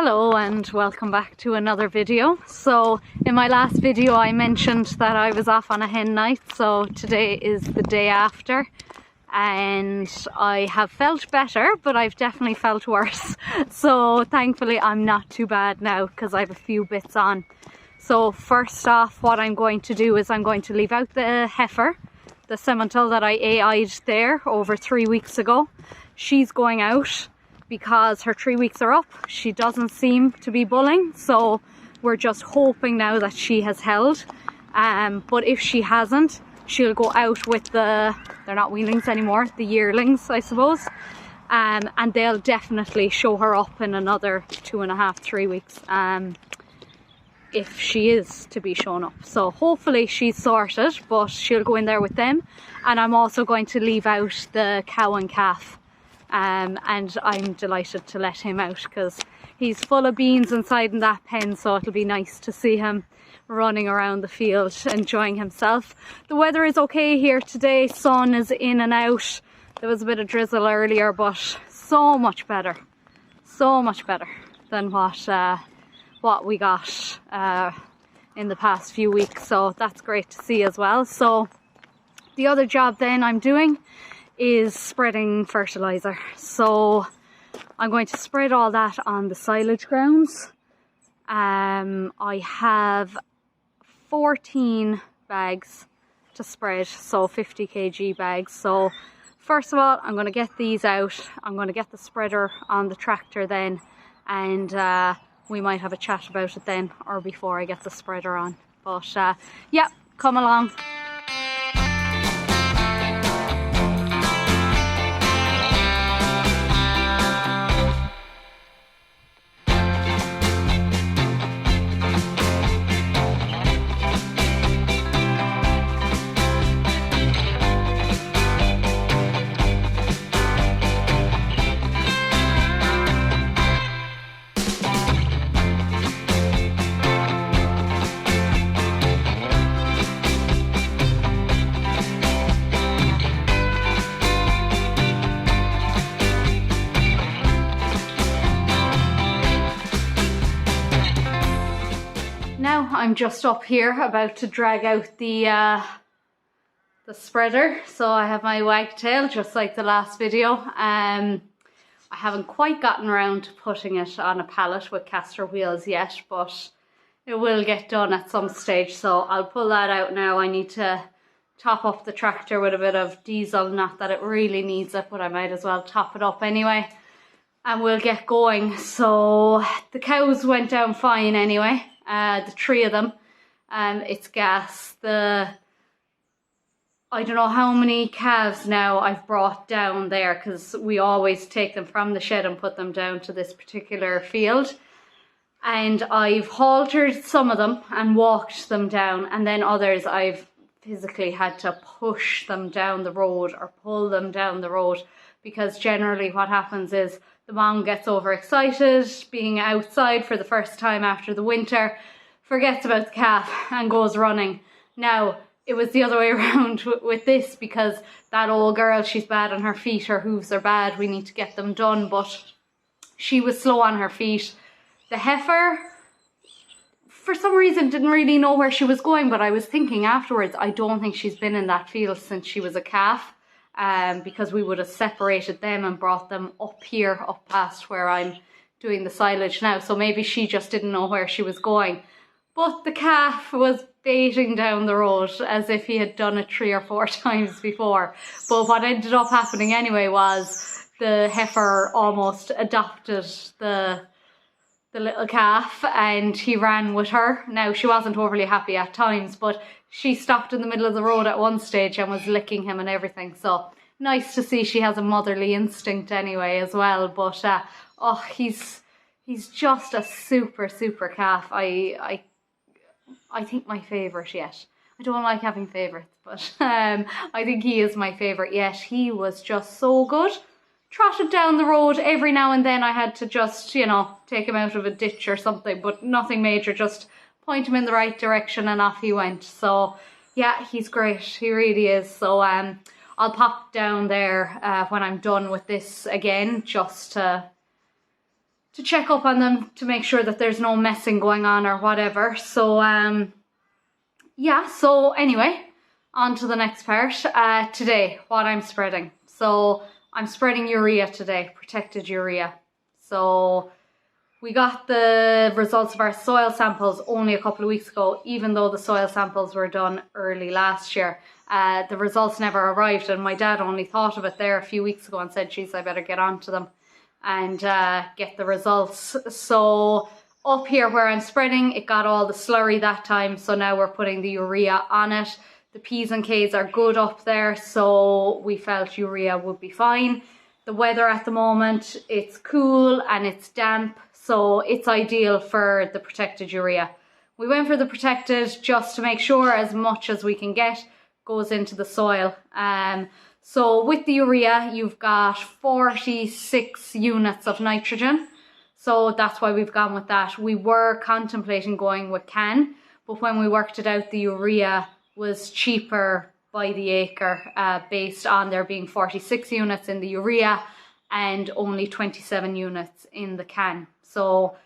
Hello and welcome back to another video. So in my last video I mentioned that I was off on a hen night, so today is the day after and I have felt better, but I've definitely felt worse. So thankfully I'm not too bad now because I have a few bits on. So first off, what I'm going to do is I'm going to leave out the heifer, the Simmental that I AI'd there over 3 weeks ago. She's going out because her 3 weeks are up. She doesn't seem to be bulling, so we're just hoping now that she has held. But if she hasn't, she'll go out with they're not weanlings anymore, the yearlings I suppose, and they'll definitely show her up in another 2.5-3 weeks if she is to be shown up. So hopefully she's sorted, but she'll go in there with them. And I'm also going to leave out the cow and calf. And I'm delighted to let him out because he's full of beans inside in that pen, so it'll be nice to see him running around the field enjoying himself. The weather is okay here today, sun is in and out. There was a bit of drizzle earlier, but so much better than what we got in the past few weeks, so that's great to see as well. So the other job then I'm doing is spreading fertilizer. So I'm going to spread all that on the silage grounds. I have 14 bags to spread, so 50 kg bags. So first of all, I'm going to get these out. I'm going to get the spreader on the tractor then, and we might have a chat about it then or before I get the spreader on. But yeah, come along. Now I'm just up here about to drag out the spreader. So I have my wagtail just like the last video. I haven't quite gotten around to putting it on a pallet with caster wheels yet, but it will get done at some stage, so I'll pull that out now. I need to top up the tractor with a bit of diesel, not that it really needs it, but I might as well top it up anyway, and we'll get going. So the cows went down fine anyway. The 3 of them, it's gas. I don't know how many calves now I've brought down there, because we always take them from the shed and put them down to this particular field, and I've haltered some of them and walked them down, and then others I've physically had to push them down the road or pull them down the road, because generally what happens is the mom gets overexcited being outside for the first time after the winter, forgets about the calf and goes running. Now, it was the other way around with this, because that old girl, she's bad on her feet, her hooves are bad, we need to get them done, but she was slow on her feet. The heifer, for some reason, didn't really know where she was going, but I was thinking afterwards, I don't think she's been in that field since she was a calf. Because we would have separated them and brought them up here, up past where I'm doing the silage now. So maybe she just didn't know where she was going. But the calf was baiting down the road as if he had done it 3 or 4 times before. But what ended up happening anyway was the heifer almost adopted the little calf and he ran with her. Now, she wasn't overly happy at times, but she stopped in the middle of the road at one stage and was licking him and everything. So nice to see she has a motherly instinct anyway as well. But oh, he's just a super calf. I think my favourite yet. I don't like having favourites, but I think he is my favourite yet. He was just so good. Trotted down the road. Every now and then I had to just, you know, take him out of a ditch or something, but nothing major, just point him in the right direction and off he went. So yeah, he's great, he really is. So I'll pop down there when I'm done with this again, just to to check up on them to make sure that there's no messing going on or whatever. So yeah, so anyway, on to the next part. Today, what I'm spreading. So I'm spreading urea today, protected urea. So we got the results of our soil samples only a couple of weeks ago, even though the soil samples were done early last year. The results never arrived, and my dad only thought of it there a few weeks ago and said, geez, I better get on to them and get the results. So up here where I'm spreading, it got all the slurry that time, so now we're putting the urea on it. The P's and K's are good up there, so we felt urea would be fine. The weather at the moment, it's cool and it's damp, so it's ideal for the protected urea. We went for the protected just to make sure as much as we can get goes into the soil. So with the urea, you've got 46 units of nitrogen. So that's why we've gone with that. We were contemplating going with CAN, but when we worked it out, the urea was cheaper by the acre based on there being 46 units in the urea and only 27 units in the CAN. So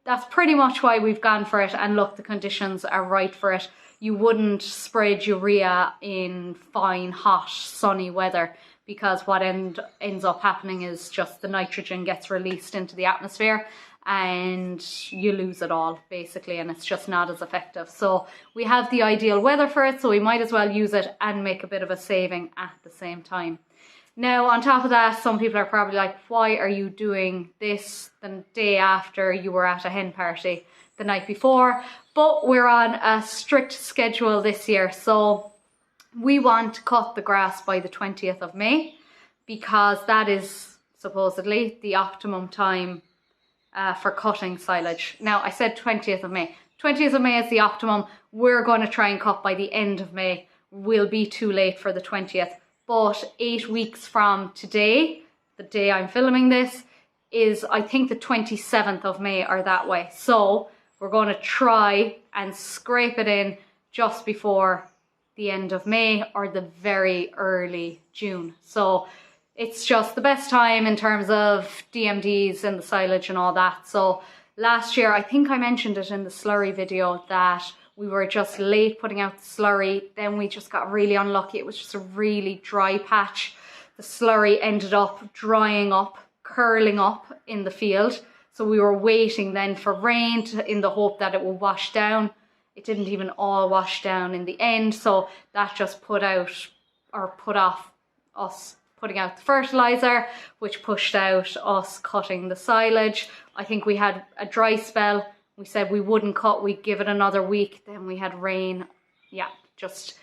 that's pretty much why we've gone for it. And look, the conditions are right for it. You wouldn't spread urea in fine, hot, sunny weather, because what ends up happening is just the nitrogen gets released into the atmosphere and you lose it all basically, and it's just not as effective. So we have the ideal weather for it, so we might as well use it and make a bit of a saving at the same time. Now on top of that, some people are probably like, why are you doing this the day after you were at a hen party the night before? But we're on a strict schedule this year, so we want to cut the grass by the 20th of May because that is supposedly the optimum time for cutting silage. Now I said 20th of May. 20th of May is the optimum. We're going to try and cut by the end of May. We'll be too late for the 20th. But 8 weeks from today, the day I'm filming this, is I think the 27th of May or that way. So we're going to try and scrape it in just before the end of May or the very early June. So it's just the best time in terms of DMDs and the silage and all that. So last year, I think I mentioned it in the slurry video that we were just late putting out the slurry. Then we just got really unlucky. It was just a really dry patch. The slurry ended up drying up, curling up in the field. So we were waiting then for rain in the hope that it would wash down. It didn't even all wash down in the end. So that just put off us putting out the fertilizer, which pushed out us cutting the silage. I think we had a dry spell. We said we wouldn't cut, we'd give it another week. Then we had rain. Yeah, just,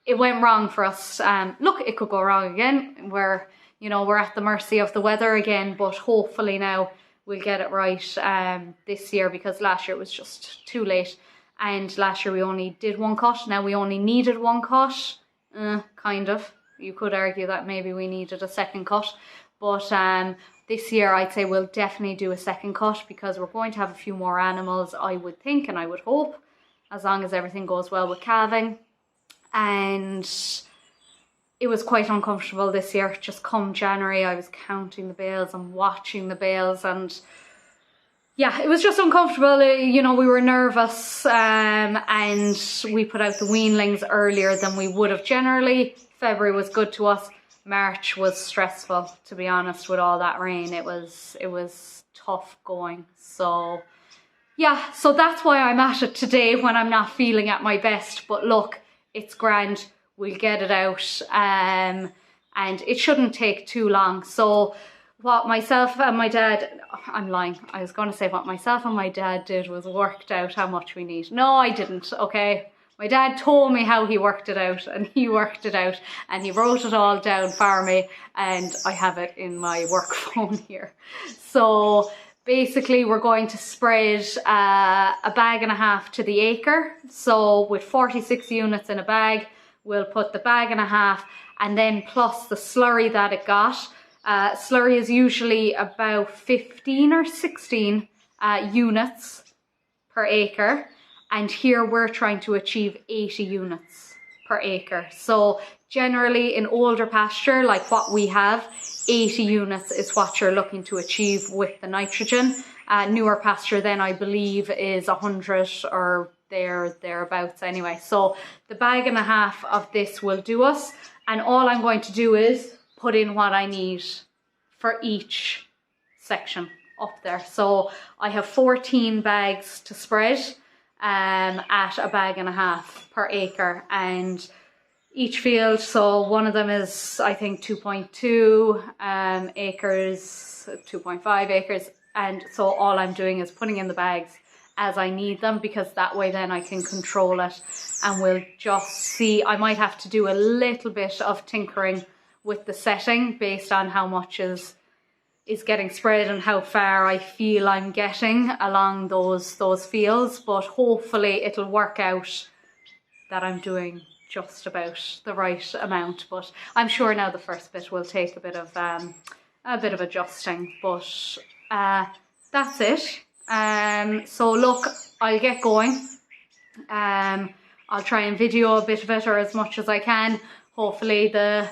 it went wrong for us. Look, it could go wrong again. We're at the mercy of the weather again, but hopefully now we'll get it right this year, because last year it was just too late. And last year we only did one cut. Now we only needed one cut, kind of. You could argue that maybe we needed a second cut. But this year I'd say we'll definitely do a second cut, because we're going to have a few more animals, I would think, and I would hope, as long as everything goes well with calving. And it was quite uncomfortable this year. Just come January, I was counting the bales and watching the bales, and yeah, it was just uncomfortable. We were nervous, and we put out the weanlings earlier than we would have generally. February was good to us. March was stressful, to be honest, with all that rain. It was tough going. So yeah, so that's why I'm at it today when I'm not feeling at my best. But look, it's grand. We'll get it out, and it shouldn't take too long. So what myself and my dad, I'm lying, I was going to say what myself and my dad did was worked out how much we need. No, I didn't, okay? My dad told me how he worked it out, and he worked it out, and he wrote it all down for me, and I have it in my work phone here. So basically we're going to spread a bag and a half to the acre. So with 46 units in a bag, we'll put the bag and a half, and then plus the slurry that it got. Slurry is usually about 15 or 16 units per acre, and here we're trying to achieve 80 units per acre. So generally in older pasture, like what we have, 80 units is what you're looking to achieve with the nitrogen. Newer pasture then I believe is 100 or thereabouts anyway. So the bag and a half of this will do us, and all I'm going to do is put in what I need for each section up there. So I have 14 bags to spread at a bag and a half per acre, and each field, so one of them is I think 2.2 acres, 2.5 acres, and so all I'm doing is putting in the bags as I need them, because that way then I can control it, and we'll just see. I might have to do a little bit of tinkering with the setting based on how much is getting spread and how far I feel I'm getting along those fields, but hopefully it'll work out that I'm doing just about the right amount. But I'm sure now the first bit will take a bit of adjusting, but that's it. So look, I'll get going. I'll try and video a bit of it, or as much as I can. Hopefully the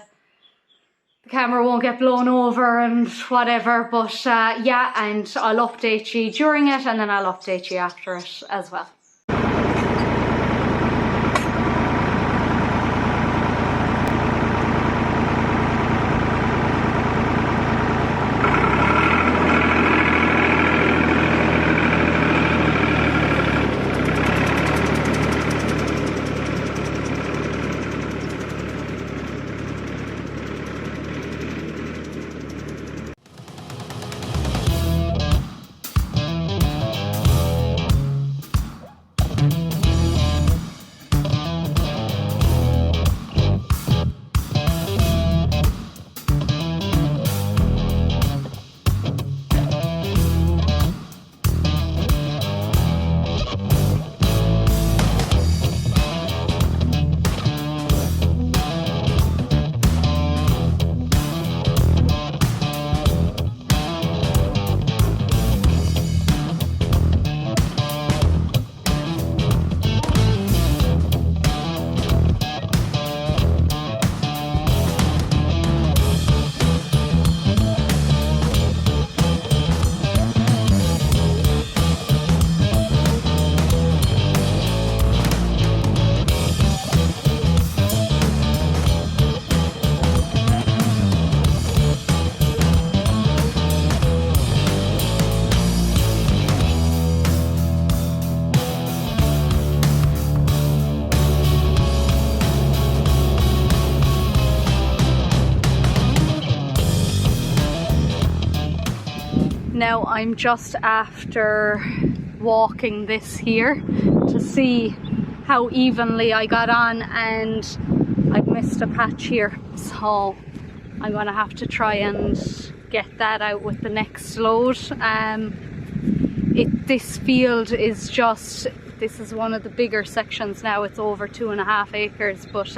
camera won't get blown over and whatever, but yeah, and I'll update you during it, and then I'll update you after it as well. Now I'm just after walking this here to see how evenly I got on, and I've missed a patch here, so I'm gonna have to try and get that out with the next load. This field is just, this is one of the bigger sections now. It's over 2.5 acres, but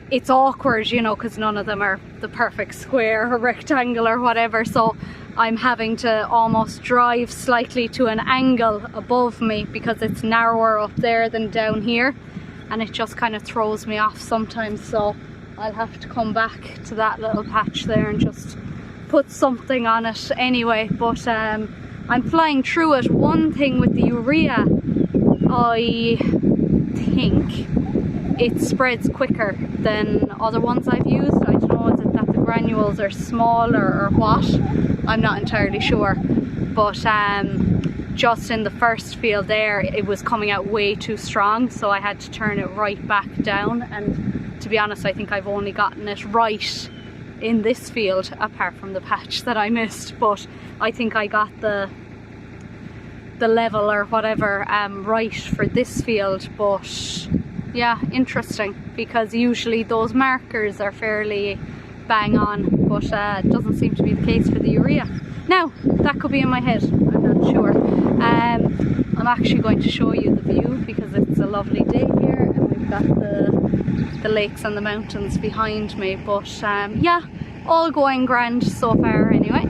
it's awkward, you know, because none of them are the perfect square or rectangle or whatever, so I'm having to almost drive slightly to an angle above me because it's narrower up there than down here, and it just kind of throws me off sometimes. So I'll have to come back to that little patch there and just put something on it anyway. But I'm flying through it. One thing with the urea, I think it spreads quicker than other ones I've used. I don't know, is it that the granules are smaller or what? I'm not entirely sure, but just in the first field there it was coming out way too strong, so I had to turn it right back down. And to be honest, I think I've only gotten it right in this field, apart from the patch that I missed, but I think I got the level or whatever right for this field. But yeah, interesting, because usually those markers are fairly bang on, but it doesn't seem to be the case for the urea. Now, that could be in my head, I'm not sure. I'm actually going to show you the view because it's a lovely day here, and we've got the lakes and the mountains behind me. But yeah, all going grand so far anyway.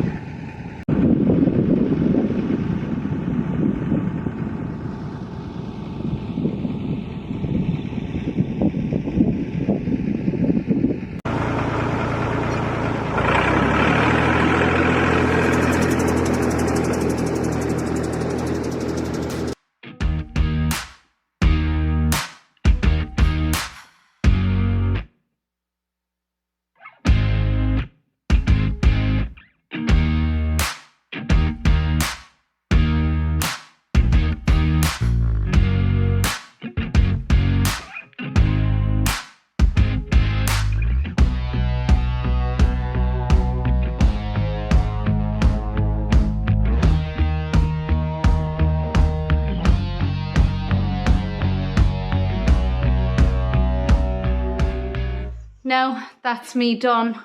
Now that's me done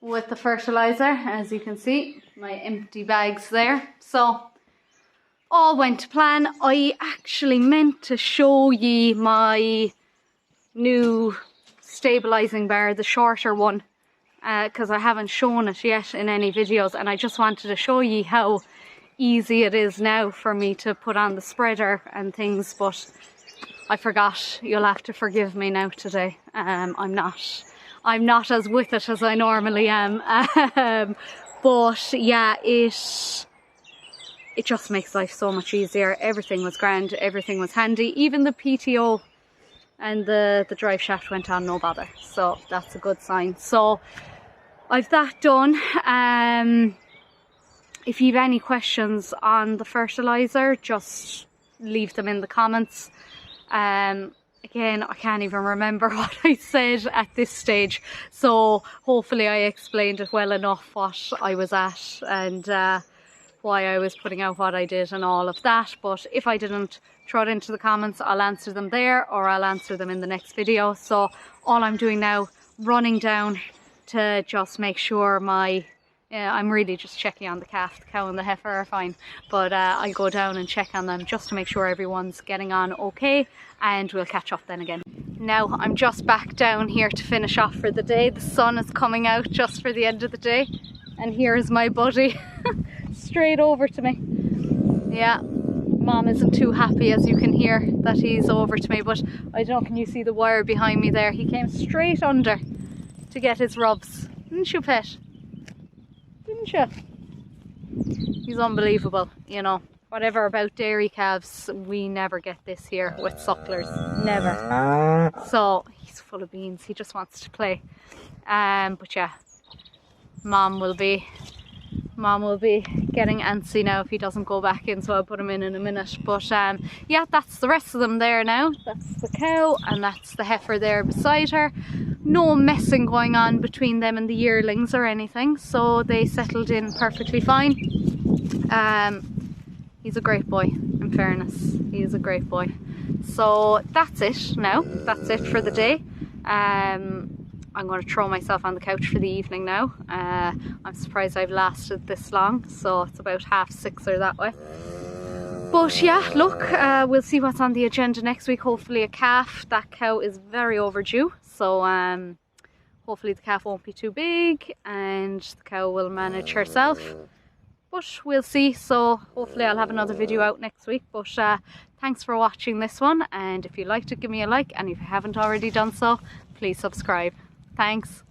with the fertilizer. As you can see, my empty bags there. So all went to plan. I actually meant to show ye my new stabilizing bar, the shorter one, because I haven't shown it yet in any videos, and I just wanted to show ye how easy it is now for me to put on the spreader and things, but I forgot. You'll have to forgive me now today. I'm not as with it as I normally am. But yeah, it just makes life so much easier. Everything was grand, everything was handy. Even the PTO and the drive shaft went on no bother, so that's a good sign. So I've that done. If you have any questions on the fertilizer, just leave them in the comments. Again, I can't even remember what I said at this stage, so hopefully I explained it well enough what I was at and why I was putting out what I did and all of that. But if I didn't, throw it into the comments. I'll answer them there, or I'll answer them in the next video. So all I'm doing now, running down to just make sure my I'm really just checking on the calf. The cow and the heifer are fine, but I'll go down and check on them just to make sure everyone's getting on okay, and we'll catch up then again. Now I'm just back down here to finish off for the day. The sun is coming out just for the end of the day, and here is my buddy straight over to me. Yeah, Mom isn't too happy, as you can hear, that he's over to me, but I don't know, can you see the wire behind me there? He came straight under to get his rubs. Didn't you, pet? Didn't you? He's unbelievable, you know. Whatever about dairy calves, we never get this here with sucklers. Never. So he's full of beans. He just wants to play. But yeah, Mom will be getting antsy now if he doesn't go back in, so I'll put him in a minute. But yeah, that's the rest of them there now. That's the cow and that's the heifer there beside her. No messing going on between them and the yearlings or anything, so they settled in perfectly fine. He's a great boy, in fairness. He is a great boy. So that's it now. That's it for the day. I'm going to throw myself on the couch for the evening now. I'm surprised I've lasted this long, so it's about 6:30 or that way. But yeah, look, we'll see what's on the agenda next week. Hopefully a calf. That cow is very overdue, so hopefully the calf won't be too big and the cow will manage herself. But we'll see, so hopefully I'll have another video out next week. But thanks for watching this one, and if you liked it, give me a like, and if you haven't already done so, please subscribe. Thanks.